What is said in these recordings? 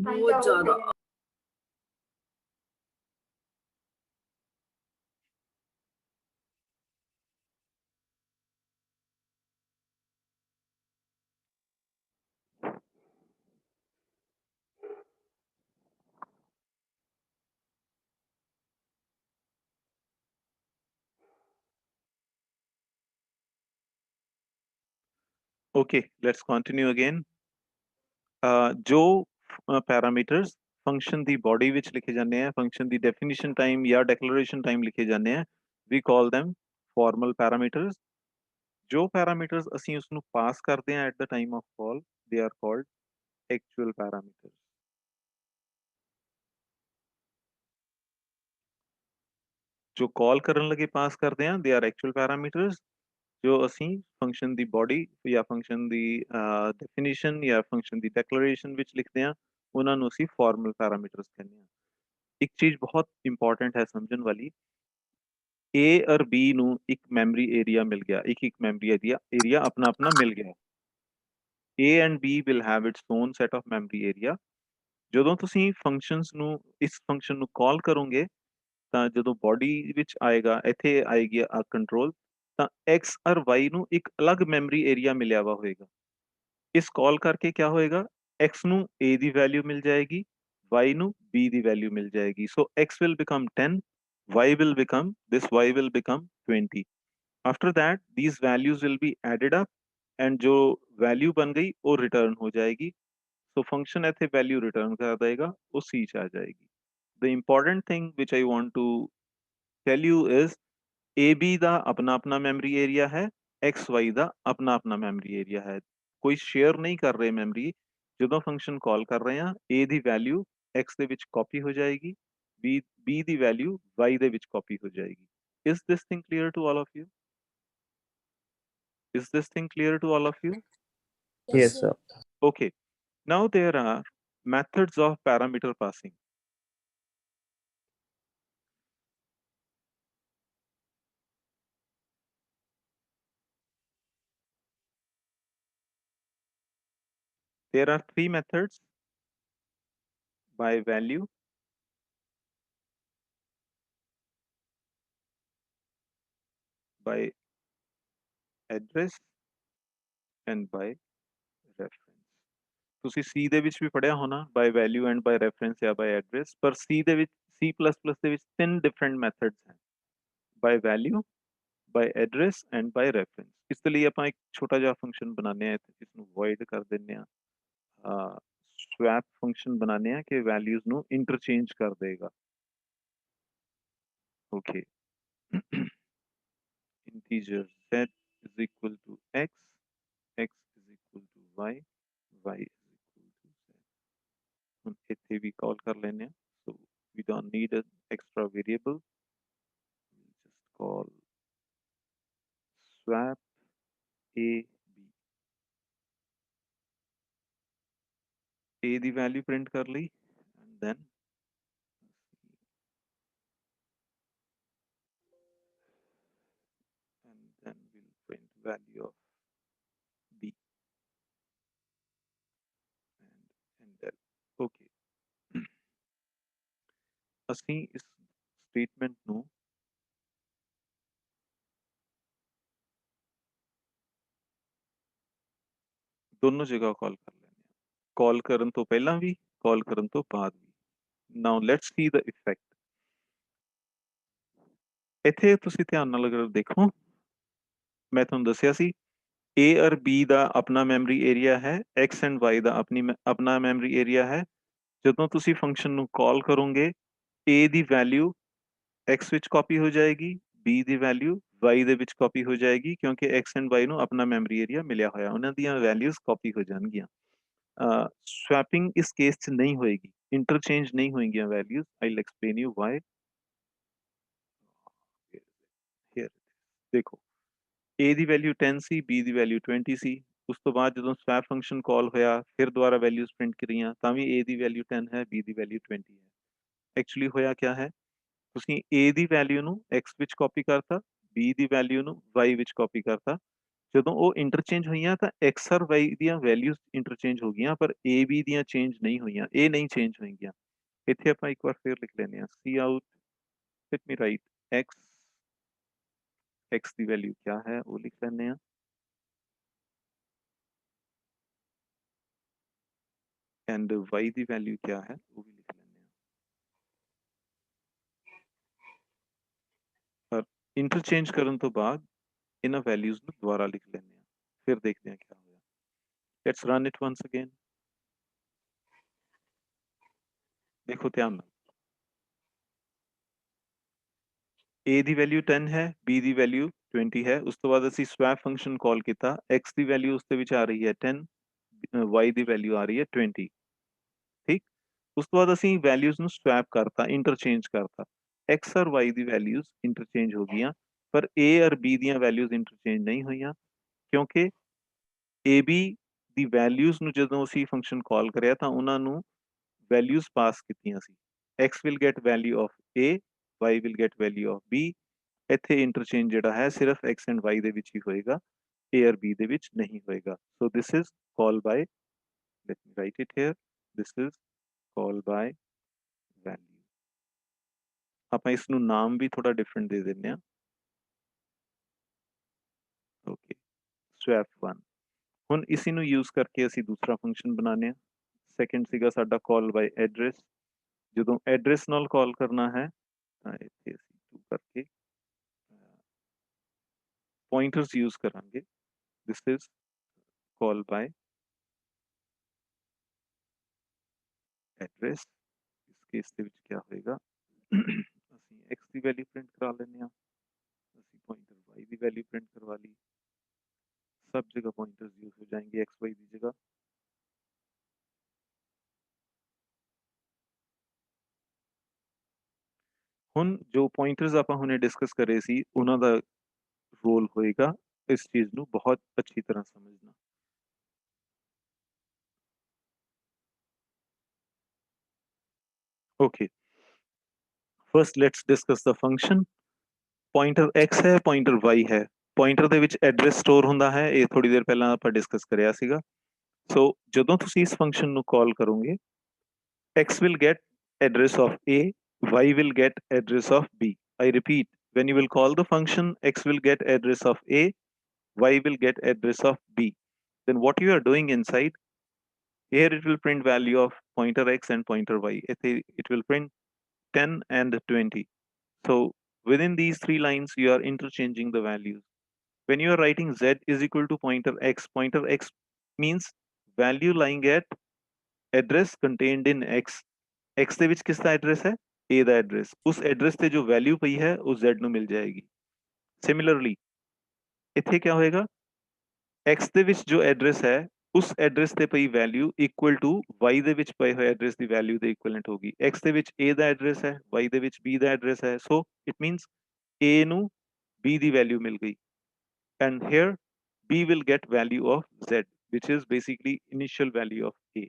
बहुत ज्यादा। Okay, let's continue again. जो parameters function the body which लिखे जाने हैं, फंक्शन दी डेफिनिशन टाइम या डिक्लेरेशन टाइम लिखे जाने हैं, we call them formal parameters. जो पैरामीटर्स ਅਸੀਂ ਉਸ ਨੂੰ ਪਾਸ ਕਰਦੇ ਹਾਂ at the time of call, they are called actual parameters. जो कॉल ਕਰਨ ਲੱਗੇ ਪਾਸ ਕਰਦੇ ਹਾਂ, they are actual parameters. ਜੋ ਅਸੀਂ ਫੰਕਸ਼ਨ ਦੀ ਬੋਡੀ ਜਾਂ ਫੰਕਸ਼ਨ ਦੀ ਡੈਫੀਨੇਸ਼ਨ ਜਾਂ ਫੰਕਸ਼ਨ ਦੀ ਡਿਕਲੇਰੇਸ਼ਨ ਵਿੱਚ ਲਿਖਦੇ ਹਾਂ, ਉਹਨਾਂ ਨੂੰ ਅਸੀਂ ਫਾਰਮਲ ਪੈਰਾਮੀਟਰਸ ਕਹਿੰਦੇ ਹਾਂ। ਇੱਕ ਚੀਜ਼ ਬਹੁਤ ਇੰਪੋਰਟੈਂਟ ਹੈ ਸਮਝਣ ਵਾਲੀ, A ਔਰ B ਨੂੰ ਇੱਕ ਮੈਮਰੀ ਏਰੀਆ ਮਿਲ ਗਿਆ, ਇੱਕ ਮੈਮਰੀ ਏਰੀਆ ਆਪਣਾ ਆਪਣਾ ਮਿਲ ਗਿਆ। A and B will have its own set of memory area. ਜਦੋਂ ਤੁਸੀਂ ਫੰਕਸ਼ਨਸ ਨੂੰ ਇਸ ਫੰਕਸ਼ਨ ਨੂੰ ਕਾਲ ਕਰੋਗੇ ਤਾਂ ਜਦੋਂ ਬੋਡੀ ਵਿੱਚ ਆਏਗਾ, ਇੱਥੇ ਆਏਗੀ ਆ ਕੰਟਰੋਲ, ਤਾਂ x ਔਰ y ਨੂੰ ਇੱਕ ਅਲੱਗ ਮੈਮਰੀ ਏਰੀਆ ਮਿਲਿਆ ਵਾ ਹੋਏਗਾ। ਇਸ ਕਾਲ ਕਰਕੇ क्या ਹੋਏਗਾ, x ਨੂੰ a ਦੀ ਵੈਲਿਊ ਮਿਲ ਜਾਏਗੀ, y ਨੂੰ b ਦੀ ਵੈਲਿਊ ਮਿਲ ਜਾਏਗੀ। ਸੋ x will become 10, y will become 20. After that these values will be added up and जो वैल्यू बन गई वो रिटर्न हो जाएगी। सो फंक्शन ਇੱਥੇ वैल्यू रिटर्न कर देगा, वो c ਚ आ जाएगी। The important thing which I want to tell you is AB ਦਾ ਆਪਣਾ ਆਪਣਾ ਮੈਮਰੀ ਏਰੀਆ ਹੈ, XY ਦਾ ਆਪਣਾ ਆਪਣਾ ਮੈਮਰੀ ਏਰੀਆ ਹੈ। ਕੋਈ ਸ਼ੇਅਰ ਨਹੀਂ ਕਰ ਰਹੇ ਮੈਮਰੀ। ਜਦੋਂ ਫੰਕਸ਼ਨ ਕਾਲ ਕਰ ਰਹੇ ਹਾਂ, A ਦੀ ਵੈਲਿਊ X ਦੇ ਵਿੱਚ ਕਾਪੀ ਹੋ ਜਾਏਗੀ, B ਦੀ ਵੈਲਿਊ Y ਦੇ ਵਿੱਚ ਕਾਪੀ ਹੋ ਜਾਏਗੀ। Is this thing clear to all of you? Is this thing clear to all of you? Yes, sir. Okay. Now there are methods of parameter passing. There are three methods: by value, by address and by reference. ਤੁਸੀਂ C ਦੇ ਵਿੱਚ ਵੀ ਪੜਿਆ ਹੋਣਾ by value and by reference ਜਾਂ by address, ਪਰ C ਦੇ ਵਿੱਚ C++ ਦੇ ਵਿੱਚ ਤਿੰਨ different methods ਹਨ: by value, by address and by reference. ਇਸ ਦੇ ਲਈ ਆਪਾਂ ਇੱਕ ਛੋਟਾ ਜਿਹਾ ਫੰਕਸ਼ਨ ਬਣਾਉਂਦੇ ਹਾਂ, ਇਸ ਨੂੰ void ਕਰ ਦਿੰਦੇ ਹਾਂ, swap ਫੰਕਸ਼ਨ ਬਣਾਉਂਦੇ ਹਾਂ ਕਿ ਵੈਲਿਊਜ਼ ਨੂੰ ਇੰਟਰਚੇਂਜ ਕਰ ਦੇਗਾ। Okay. Integer z is equal to x, x is equal to y, y is equal to z. ਹੁਣ ਇੱਥੇ ਵੀ ਕਾਲ ਕਰ ਲੈਂਦੇ ਹਾਂ, so we don't need an extra variable. We'll just call swap a b. A ਦੀ value print ਕਰ ਲਈ and then we'll print value of b and del. Okay. ਅਸੀਂ ਇਸ ਸਟੇਟਮੈਂਟ ਨੂੰ ਦੋਨੋਂ ਜਗ੍ਹਾ ਕਾਲ ਕਰ ਲੈਂਦੇ ਹਾਂ, ਕਾਲ ਕਰਨ ਤੋਂ ਪਹਿਲਾਂ ਵੀ, ਕਾਲ ਕਰਨ ਤੋਂ ਬਾਅਦ ਵੀ। ਨਾਓ ਲੈਟਸ ਸੀ ਦ ਇਫੈਕਟ। ਇੱਥੇ ਤੁਸੀਂ ਧਿਆਨ ਨਾਲ ਅਗਰ ਦੇਖੋ, ਮੈਂ ਤੁਹਾਨੂੰ ਦੱਸਿਆ ਸੀ A ਔਰ B ਦਾ ਆਪਣਾ ਮੈਮਰੀ ਏਰੀਆ ਹੈ, X ਐਂਡ Y ਦਾ ਆਪਣਾ ਮੈਮਰੀ ਏਰੀਆ ਹੈ। ਜਦੋਂ ਤੁਸੀਂ ਫੰਕਸ਼ਨ ਨੂੰ ਕਾਲ ਕਰੋਗੇ, A ਦੀ ਵੈਲਿਊ X ਵਿੱਚ ਕਾਪੀ ਹੋ ਜਾਏਗੀ, B ਦੀ ਵੈਲਿਊ Y ਦੇ ਵਿੱਚ ਕਾਪੀ ਹੋ ਜਾਏਗੀ, ਕਿਉਂਕਿ X ਐਂਡ Y ਨੂੰ ਆਪਣਾ ਮੈਮਰੀ ਏਰੀਆ ਮਿਲਿਆ ਹੋਇਆ, ਉਹਨਾਂ ਦੀਆਂ ਵੈਲਿਊਜ਼ ਕਾਪੀ ਹੋ ਜਾਣਗੀਆਂ। ਸਵੈਪਿੰਗ ਇਸ ਕੇਸ 'ਚ ਨਹੀਂ ਹੋਏਗੀ, ਇੰਟਰਚੇਂਜ ਨਹੀਂ ਹੋਏਗੀਆਂ values. I will explain you why. ਦੇਖੋ, A ਦੀ ਵੈਲਿਊ 10 ਸੀ, B ਦੀ ਵੈਲਿਊ 20 ਸੀ। ਉਸ ਤੋਂ ਬਾਅਦ ਜਦੋਂ ਸਵੈਪ ਫੰਕਸ਼ਨ ਕਾਲ ਹੋਇਆ, ਫਿਰ ਦੁਬਾਰਾ ਵੈਲਿਊਜ਼ ਪ੍ਰਿੰਟ ਕਰੀਆਂ, ਤਾਂ ਵੀ A ਦੀ ਵੈਲਿਊ 10 ਹੈ, B ਦੀ ਵੈਲਿਊ 20 ਹੈ। ਐਕਚੁਅਲੀ ਹੋਇਆ ਕਿਆ ਹੈ, ਤੁਸੀਂ A ਦੀ ਵੈਲਿਊ ਨੂੰ X ਵਿੱਚ ਕਾਪੀ ਕਰਤਾ, B ਦੀ ਵੈਲਿਊ ਨੂੰ Y ਵਿੱਚ ਕਾਪੀ ਕਰਤਾ। ਜਦੋਂ ਉਹ ਇੰਟਰਚੇਂਜ ਹੋਈਆਂ ਤਾਂ x ਔਰ y ਦੀਆਂ ਵੈਲਿਊਜ਼ ਇੰਟਰਚੇਂਜ ਹੋ ਗਈਆਂ, ਪਰ a b ਦੀਆਂ ਚੇਂਜ ਨਹੀਂ ਹੋਈਆਂ, ਇਹ ਨਹੀਂ ਚੇਂਜ ਹੋਈਆਂ। ਇੱਥੇ ਆਪਾਂ ਇੱਕ ਵਾਰ ਫੇਰ ਲਿਖ ਲੈਂਦੇ ਹਾਂ, cout, let me write x ਦੀ ਵੈਲਿਊ क्या है वो लिख ਲੈਂਦੇ ਹਾਂ, ਐਂਡ y ਦੀ ਵੈਲਿਊ क्या है वो भी लिख ਲੈਂਦੇ ਹਾਂ। ਪਰ ਇੰਟਰਚੇਂਜ ਕਰਨ ਤੋਂ ਬਾਅਦ ਇਹਨਾਂ ਵੈਲਿਊਜ਼ ਨੂੰ ਦੁਬਾਰਾ ਲਿਖ ਲੈਂਦੇ ਹਾਂ, ਫਿਰ ਦੇਖਦੇ ਹਾਂ ਕੀ ਹੋਇਆ। Let's run it once again. ਦੇਖੋ ਧਿਆਨ ਨਾਲ, a ਦੀ ਵੈਲਿਊ 10 ਹੈ, b ਦੀ ਵੈਲਿਊ 20 ਹੈ। ਉਸ ਤੋਂ ਬਾਅਦ ਅਸੀਂ ਸਵੈਪ ਫੰਕਸ਼ਨ ਕਾਲ ਕੀਤਾ, x ਦੀ ਵੈਲਿਊ ਉਸ ਦੇ ਵਿੱਚ ਆ ਰਹੀ ਹੈ 10, y ਦੀ ਵੈਲਿਊ ਆ ਰਹੀ ਹੈ 20, ਠੀਕ। ਉਸ ਤੋਂ ਬਾਅਦ ਅਸੀਂ ਵੈਲਿਊਜ਼ ਨੂੰ ਸਵੈਪ ਕਰਤਾ, ਇੰਟਰਚੇਂਜ ਕਰਤਾ, x ਔਰ y ਦੀ ਵੈਲਿਊਜ਼ ਇੰਟਰਚੇਂਜ ਹੋ ਗਈਆਂ, ਪਰ a ਔਰ b ਦੀਆਂ ਵੈਲਿਊਜ਼ ਇੰਟਰਚੇਂਜ ਨਹੀਂ ਹੋਈਆਂ, ਕਿਉਂਕਿ ab ਦੀ ਵੈਲਿਊਜ਼ ਨੂੰ ਜਦੋਂ ਅਸੀਂ ਫੰਕਸ਼ਨ ਕਾਲ ਕਰਿਆ ਤਾਂ ਉਹਨਾਂ ਨੂੰ ਵੈਲਿਊਜ਼ ਪਾਸ ਕੀਤੀਆਂ ਸੀ। x will get value of a, y will get value of b। ਇੱਥੇ ਇੰਟਰਚੇਂਜ ਜਿਹੜਾ ਹੈ ਸਿਰਫ x ਐਂਡ y ਦੇ ਵਿੱਚ ਹੀ ਹੋਏਗਾ, a ਔਰ b ਦੇ ਵਿੱਚ ਨਹੀਂ ਹੋਏਗਾ। So this is call by, let me write it here, this is call by value. ਆਪਾਂ ਇਸ ਨੂੰ ਨਾਮ ਵੀ ਥੋੜਾ ਡਿਫਰੈਂਟ ਦੇ ਦਿੰਦੇ ਹਾਂ, ਓਕੇ, swap 1। ਹੁਣ ਇਸੇ ਨੂੰ ਯੂਜ਼ ਕਰਕੇ ਅਸੀਂ ਦੂਸਰਾ ਫੰਕਸ਼ਨ ਬਣਾਉਂਦੇ ਹਾਂ। ਸੈਕੰਡ ਸੀਗਾ ਸਾਡਾ ਕਾਲ ਬਾय ਐਡਰੈਸ। ਜਦੋਂ ਐਡਰੈਸ ਨਾਲ ਕਾਲ ਕਰਨਾ ਹੈ ਤਾਂ ਇੱਥੇ ਅਸੀਂ ਟੂ ਕਰਕੇ pointers use ਕਰਾਂਗੇ। this is call by address। ਇਸ ਕੇਸ ਦੇ ਵਿੱਚ ਕੀ ਹੋਏਗਾ, ਅਸੀਂ x ਦੀ ਵੈਲਿਊ ਪ੍ਰਿੰਟ ਕਰਾ ਲੈਂਦੇ ਹਾਂ, ਅਸੀਂ pointer y ਦੀ ਵੈਲਿਊ ਪ੍ਰਿੰਟ ਕਰਵਾ ਲਈ, सब जगह pointers यूज हो जाएंगे x y ਦੀ ਜਗ੍ਹਾ। ਹੁਣ ਜੋ pointers ਆਪਾਂ ਹੁਣੇ ਡਿਸਕਸ ਕਰੇ ਸੀ ਉਹਨਾਂ ਦਾ ਰੋਲ ਹੋਏਗਾ ਇਸ ਚੀਜ਼ ਨੂੰ ਬਹੁਤ ਅੱਛੀ ਤਰ੍ਹਾਂ ਸਮਝਣਾ। Okay, first let's discuss the function. Pointer x है, पॉइंटर y है, पॉइंटर ਦੇ ਵਿੱਚ ਐਡਰੈਸ ਸਟੋਰ ਹੁੰਦਾ ਹੈ, ਇਹ ਥੋੜੀ ਦੇਰ ਪਹਿਲਾਂ ਆਪਾਂ ਡਿਸਕਸ ਕਰਿਆ ਸੀਗਾ। ਸੋ ਜਦੋਂ ਤੁਸੀਂ ਇਸ ਫੰਕਸ਼ਨ ਨੂੰ ਕਾਲ ਕਰੋਗੇ, x will get address of a, y will get address of b। I repeat, when you will call the function, x will get address of a, y will get address of b। Then what you are doing inside, here it will print value of pointer x and pointer y, it will print 10 and 20। So within these three lines, you are interchanging the values. When you are writing z is equal to pointer x means value lying at address contained in x। x ਦੇ ਵਿੱਚ ਕਿਸ ਦਾ address ਹੈ, a the address, ਉਸ address ਤੇ ਜੋ value ਪਈ ਹੈ ਉਹ z ਨੂੰ ਮਿਲ ਜਾਏਗੀ। ਸਿਮਿਲਰਲੀ ਇੱਥੇ ਕੀ ਹੋਏਗਾ, x ਦੇ ਵਿੱਚ ਜੋ ਐਡਰੈਸ ਹੈ ਉਸ ਐਡਰੈਸ ਤੇ ਪਈ ਵੈਲਿਊ ਇਕੁਅਲ ਟੂ y ਦੇ ਵਿੱਚ ਪਏ ਹੋਏ ਐਡਰੈਸ ਦੀ ਵੈਲਿਊ ਦੇ ਇਕੁਇਵਲੈਂਟ ਹੋਗੀ। x ਦੇ ਵਿੱਚ a ਦਾ ਐਡਰੈਸ ਹੈ, y ਦੇ ਵਿੱਚ b ਦਾ ਐਡਰੈਸ ਹੈ, ਸੋ ਇਟ ਮੀਨਸ a ਨੂੰ b ਦੀ ਵੈਲਿਊ ਮਿਲ ਗਈ, and here b will get value of z which is basically initial value of a।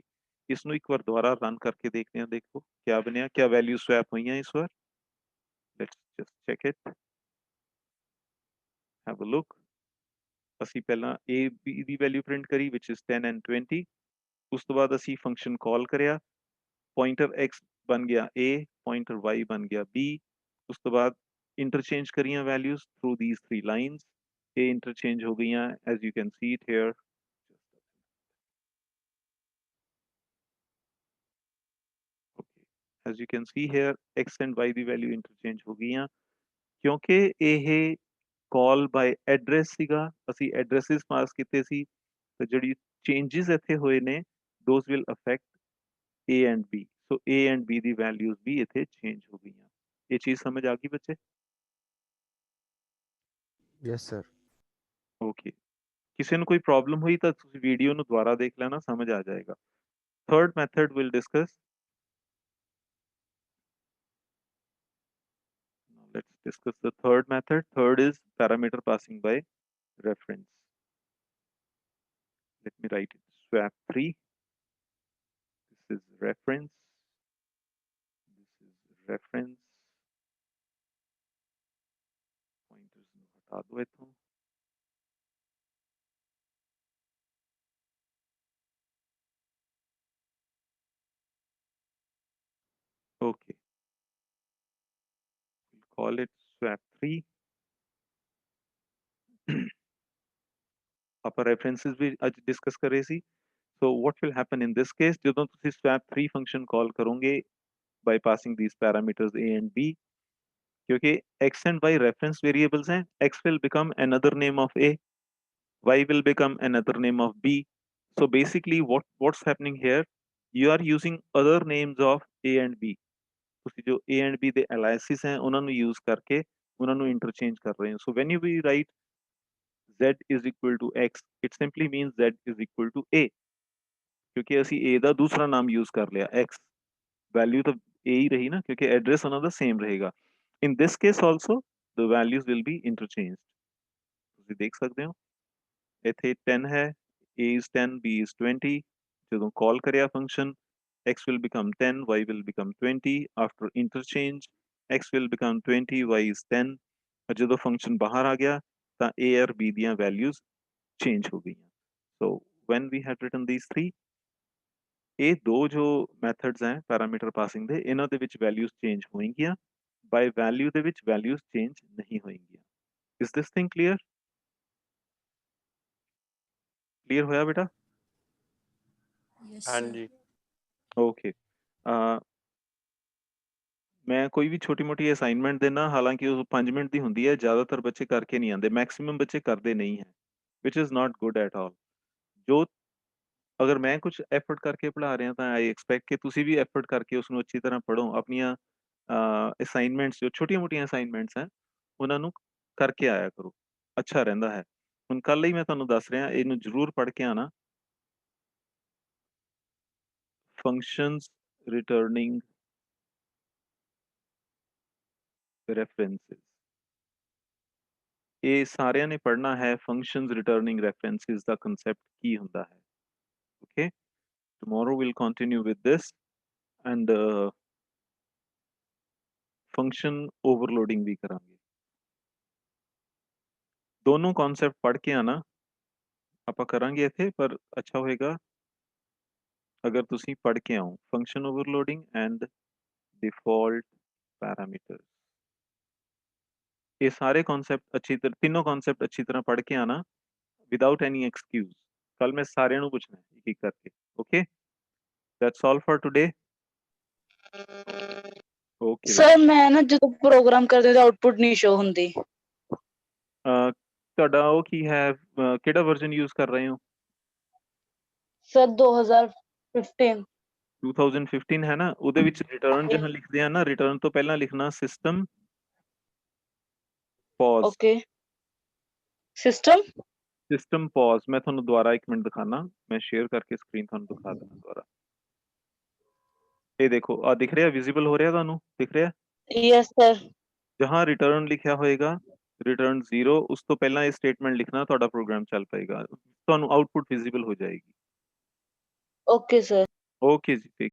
ਇਸ ਨੂੰ ਇੱਕ ਵਾਰ ਦੁਬਾਰਾ ਰਨ ਕਰਕੇ ਦੇਖਦੇ ਹਾਂ, ਦੇਖੋ ਕੀ ਬਣਿਆ, ਕੀ ਵੈਲਿਊ ਸਵੈਪ ਹੋਈਆਂ ਇਸ ਵਾਰ। Let's just check it, have a look. ਅਸੀਂ ਪਹਿਲਾਂ a b ਦੀ ਵੈਲਿਊ ਪ੍ਰਿੰਟ ਕਰੀ which is 10 and 20। ਉਸ ਤੋਂ ਬਾਅਦ ਅਸੀਂ ਫੰਕਸ਼ਨ ਕਾਲ ਕਰਿਆ, pointer x ਬਣ ਗਿਆ a, pointer y ਬਣ ਗਿਆ b। ਉਸ ਤੋਂ ਬਾਅਦ ਇੰਟਰਚੇਂਜ ਕਰੀਆਂ values through these three lines, ਇਹ ਇੰਟਰਚੇਂਜ ਹੋ ਗਈਆਂ as you can see it here। as you can see here x and y the value interchange ਹੋ ਗਈਆਂ, ਕਿਉਂਕਿ ਇਹ ਕਾਲ ਬਾय ਐਡਰੈਸ ਸੀਗਾ, ਅਸੀਂ ਐਡਰੈਸਸ ਪਾਸ ਕੀਤੇ ਸੀ, ਤੇ ਜਿਹੜੀ ਚੇਂਜਸ ਇੱਥੇ ਹੋਏ ਨੇ those will affect a and b। ਸੋ a and b ਦੀ ਵੈਲਿਊਜ਼ ਵੀ ਇੱਥੇ ਚੇਂਜ ਹੋ ਗਈਆਂ। ਇਹ ਚੀਜ਼ ਸਮਝ ਆ ਗਈ ਬੱਚੇ? Yes sir. ਓਕੇ, ਕਿਸੇ ਨੂੰ ਕੋਈ ਪ੍ਰੋਬਲਮ ਹੋਈ ਤਾਂ ਤੁਸੀਂ ਵੀਡੀਓ ਨੂੰ ਦੁਬਾਰਾ ਦੇਖ ਲੈਣਾ, ਸਮਝ ਆ ਜਾਏਗਾ। Third method will discuss. Let's discuss the third method. Third is parameter passing by reference। Let me write it, swap 3। This is reference, this is reference। pointers ਨੂੰ ਹਟਾ ਦੋ ਇੱਥੋਂ। call it swap3 ਆਪਾਂ references ਵੀ ਅੱਜ discuss ਕਰ ਰਹੇ ਸੀ। So what will happen in this case, ਜਦੋਂ ਤੁਸੀਂ swap3 function call ਕਰੋਗੇ by passing these parameters a and b, क्योंकि x and y reference variables हैं, x will become another name of a, y will become another name of b. So basically what's happening here, you are using other names of a and b. ਤੁਸੀਂ ਜੋ a and b ਦੇ aliases हैं ਉਹਨਾਂ ਨੂੰ use ਕਰਕੇ ਉਹਨਾਂ ਨੂੰ interchange ਕਰ ਰਹੇ ਹੋ। So when you write z is equal to x, it simply means z is equal to a, क्योंकि ਅਸੀਂ a ਦਾ दूसरा नाम use कर लिया, x वैल्यू तो a ही रही ना, क्योंकि एड्रेस ਉਹਨਾਂ ਦਾ सेम रहेगा। in this case also the values will be interchanged। ਤੁਸੀਂ ਦੇਖ ਸਕਦੇ ਹੋ ਇੱਥੇ 10 ਹੈ, a is 10, b is 20, ਜਦੋਂ ਕਾਲ ਕਰਿਆ function x will become 10, y will become 20, after interchange x will become 20, y is 10, और ਜਦੋਂ ਫੰਕਸ਼ਨ ਬਾਹਰ ਆ ਗਿਆ ਤਾਂ a और b ਦੀਆਂ ਵੈਲਿਊਜ਼ ਚੇਂਜ ਹੋ ਗਈਆਂ। so when we had written these three, ਇਹ ਦੋ ਜੋ ਮੈਥਡਸ ਹੈ ਪੈਰਾਮੀਟਰ ਪਾਸਿੰਗ ਦੇ, ਇਹਨਾਂ ਦੇ ਵਿੱਚ ਵੈਲਿਊਜ਼ ਚੇਂਜ ਹੋਣਗੀਆਂ, ਬਾਈ ਵੈਲਿਊ ਦੇ ਵਿੱਚ ਵੈਲਿਊਜ਼ ਚੇਂਜ ਨਹੀਂ ਹੋਣਗੀਆਂ। Is this thing clear? Clear ਹੋਇਆ ਬੇਟਾ? ਹਾਂਜੀ। ਓਕੇ, ਮੈਂ ਕੋਈ ਵੀ ਛੋਟੀ ਮੋਟੀ ਅਸਾਈਨਮੈਂਟ ਦੇਣਾ, ਹਾਲਾਂਕਿ ਉਹ 5 ਮਿੰਟ ਦੀ ਹੁੰਦੀ ਹੈ, ਜ਼ਿਆਦਾਤਰ ਬੱਚੇ ਕਰਕੇ ਨਹੀਂ ਆਉਂਦੇ, ਮੈਕਸਿਮਮ ਬੱਚੇ ਕਰਦੇ ਨਹੀਂ ਹੈ, which is not good at all. ਜੋ ਅਗਰ ਮੈਂ ਕੁਝ ਐਫਰਟ ਕਰਕੇ ਪੜ੍ਹਾ ਰਿਹਾ ਤਾਂ ਆਈ ਐਕਸਪੈਕਟ ਕਿ ਤੁਸੀਂ ਵੀ ਐਫਰਟ ਕਰਕੇ ਉਸ ਨੂੰ ਅੱਛੀ ਤਰ੍ਹਾਂ ਪੜ੍ਹੋ। ਆਪਣੀਆਂ ਅਸਾਈਨਮੈਂਟਸ ਜੋ ਛੋਟੀਆਂ ਮੋਟੀਆਂ ਅਸਾਈਨਮੈਂਟਸ ਹੈ ਉਹਨਾਂ ਨੂੰ ਕਰਕੇ ਆਇਆ ਕਰੋ, ਅੱਛਾ ਰਹਿੰਦਾ ਹੈ। ਹੁਣ ਕੱਲ੍ਹ ਹੀ ਮੈਂ ਤੁਹਾਨੂੰ ਦੱਸ ਰਿਹਾ, ਇਹਨੂੰ ਜ਼ਰੂਰ ਪੜ੍ਹ ਕੇ ਆਣਾ। ਫੰਕਸ਼ਨਸ ਰਿਟਰਨਿੰਗ ਰੈਫਰੈਂਸਿਸ, ਇਹ ਸਾਰਿਆਂ ਨੇ ਪੜ੍ਹਨਾ ਹੈ। ਫੰਕਸ਼ਨਸ ਰਿਟਰਨਿੰਗ ਰੈਫਰੈਂਸਿਸ ਦਾ ਕਨਸੈਪਟ ਕੀ ਹੁੰਦਾ ਹੈ। Okay, tomorrow we'll continue with this and function overloading ਵੀ ਕਰਾਂਗੇ। ਦੋਨੋਂ ਕਨਸੈਪਟ ਪੜ੍ਹ ਕੇ ਆਣਾ, ਆਪਾਂ ਕਰਾਂਗੇ ਇੱਥੇ, ਪਰ ਅੱਛਾ ਹੋਏਗਾ ਅਗਰ ਤੁਸੀਂ ਪੜ੍ਹ ਕੇ ਆਓ। Function overloading and default parameter, ਇਹ ਸਾਰੇ ਕਨਸੈਪਟ ਅੱਛੀ ਤਰ੍ਹਾਂ, ਤਿੰਨੋਂ ਕਨਸੈਪਟ ਅੱਛੀ ਤਰ੍ਹਾਂ ਪੜ੍ਹ ਕੇ ਆਣਾ ਵਿਦਾਊਟ ਐਨੀ ਐਕਸਕਿਊਜ਼। ਕੱਲ ਮੈਂ ਸਾਰਿਆਂ ਨੂੰ ਪੁੱਛਣਾ ਇੱਕ ਇੱਕ ਕਰਕੇ। Okay, that's all for today. Okay sir ਮੈਂ ਨਾ ਜਦੋਂ ਪ੍ਰੋਗਰਾਮ ਕਰਦੇ ਤਾਂ ਆਉਟਪੁੱਟ ਨਹੀਂ ਸ਼ੋ ਹੁੰਦੀ। ਤੁਹਾਡਾ ਉਹ ਕੀ ਹੈ, ਕਿਹੜਾ ਵਰਜ਼ਨ ਯੂਜ਼ ਕਰ ਰਹੇ ਹੋ? ਸਰ 2015 2015 ਹੈ ਨਾ, ਉਹਦੇ ਵਿੱਚ ਰਿਟਰਨ ਜਦੋਂ ਲਿਖਦੇ ਆ ਨਾ, ਰਿਟਰਨ ਤੋਂ ਪਹਿਲਾਂ ਲਿਖਣਾ system pause. Okay, system pause. ਮੈਂ ਤੁਹਾਨੂੰ ਦੁਬਾਰਾ ਇੱਕ ਮਿੰਟ ਦਿਖਾਣਾ, ਮੈਂ ਸ਼ੇਅਰ ਕਰਕੇ ਸਕਰੀਨ ਤੁਹਾਨੂੰ ਦਿਖਾ ਦੇਣਾ ਦੁਬਾਰਾ। ਇਹ ਦੇਖੋ, ਆ ਦਿਖ ਰਿਹਾ, ਵਿਜ਼ੀਬਲ ਹੋ ਰਿਹਾ ਤੁਹਾਨੂੰ, ਦਿਖ ਰਿਹਾ? Yes sir. ਜਹਾਂ ਰਿਟਰਨ ਲਿਖਿਆ ਹੋਏਗਾ ਰਿਟਰਨ 0, ਉਸ ਤੋਂ ਪਹਿਲਾਂ ਇਹ ਸਟੇਟਮੈਂਟ ਲਿਖਣਾ, ਤੁਹਾਡਾ ਪ੍ਰੋਗਰਾਮ ਚੱਲ ਪਏਗਾ, ਤੁਹਾਨੂੰ ਆਉਟਪੁੱਟ ਵਿਜ਼ੀਬਲ ਹੋ ਜਾਏਗੀ। Okay sir. ਓਕੇ ਜੀ, ਠੀਕ।